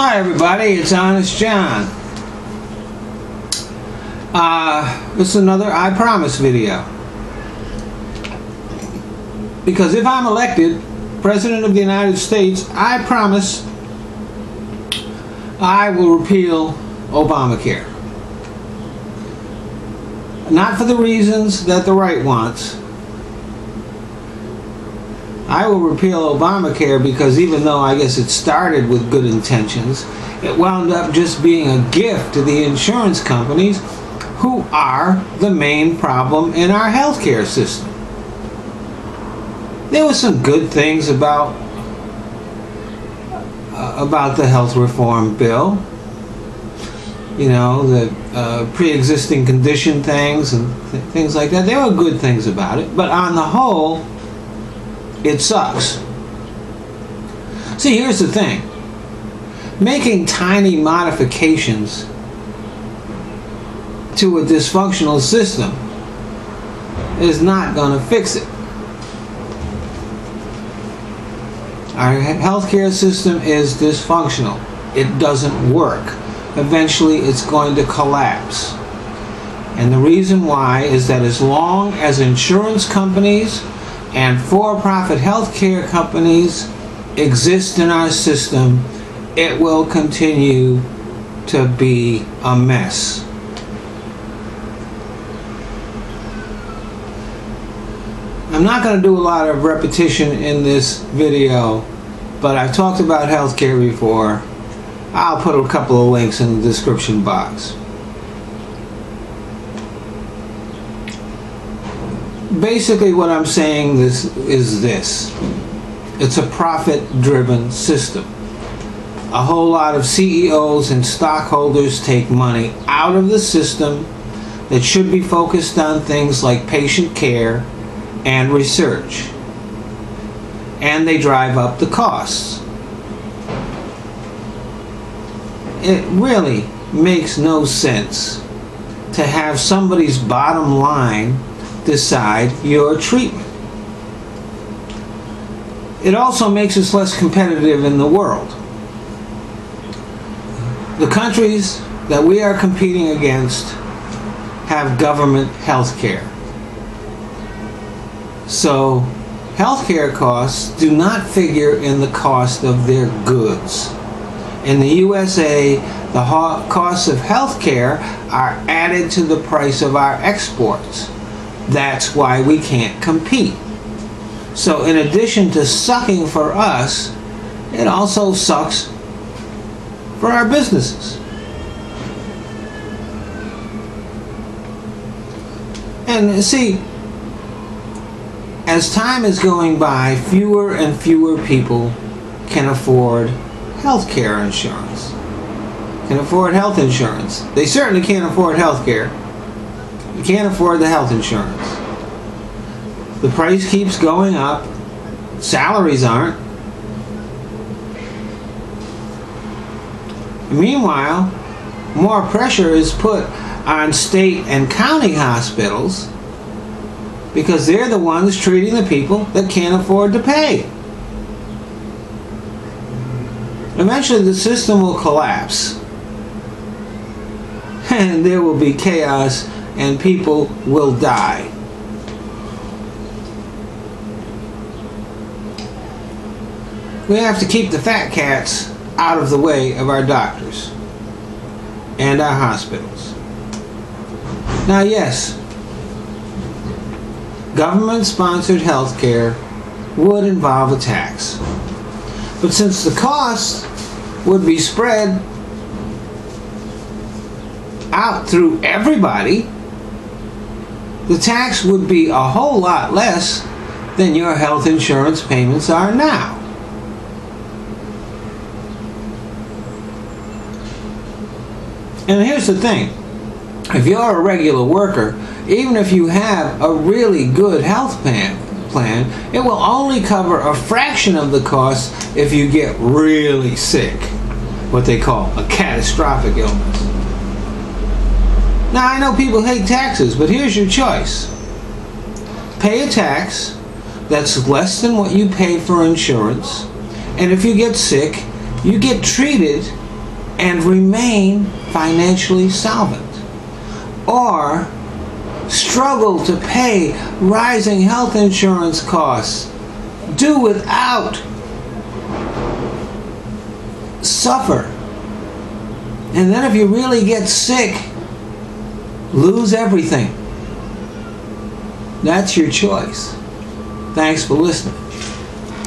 Hi everybody, it's Honest John. This is another I Promise video. Because if I'm elected President of the United States, I promise I will repeal Obamacare. Not for the reasons that the right wants. I will repeal Obamacare because even though I guess it started with good intentions, it wound up just being a gift to the insurance companies who are the main problem in our healthcare system. There were some good things about the health reform bill. You know, the pre-existing condition things and things like that. There were good things about it, but on the whole, it sucks. See, here's the thing. Making tiny modifications to a dysfunctional system is not going to fix it. Our healthcare system is dysfunctional. It doesn't work. Eventually, it's going to collapse. And the reason why is that as long as insurance companies and for-profit healthcare companies exist in our system, it will continue to be a mess. I'm not going to do a lot of repetition in this video, but I've talked about healthcare before. I'll put a couple of links in the description box. Basically what I'm saying is this. It's a profit-driven system. A whole lot of CEOs and stockholders take money out of the system that should be focused on things like patient care and research. And they drive up the costs. It really makes no sense to have somebody's bottom line decide your treatment. It also makes us less competitive in the world. The countries that we are competing against have government health care. So healthcare costs do not figure in the cost of their goods. In the USA, the costs of healthcare are added to the price of our exports. That's why we can't compete. So in addition to sucking for us, it also sucks for our businesses. And see, as time is going by, fewer and fewer people can afford health care insurance. Can afford health insurance. They certainly can't afford health care. You can't afford the health insurance. The price keeps going up. Salaries aren't. Meanwhile, more pressure is put on state and county hospitals because they're the ones treating the people that can't afford to pay. Eventually the system will collapse and there will be chaos and people will die. We have to keep the fat cats out of the way of our doctors and our hospitals. Now yes, government-sponsored health care would involve a tax. But since the cost would be spread out through everybody, the tax would be a whole lot less than your health insurance payments are now. And here's the thing. If you're a regular worker, even if you have a really good health plan, it will only cover a fraction of the cost if you get really sick, what they call a catastrophic illness. Now I know people hate taxes, but here's your choice. Pay a tax that's less than what you pay for insurance, and if you get sick, you get treated and remain financially solvent, or struggle to pay rising health insurance costs, do without, suffer, and then if you really get sick, lose everything. That's your choice. Thanks for listening.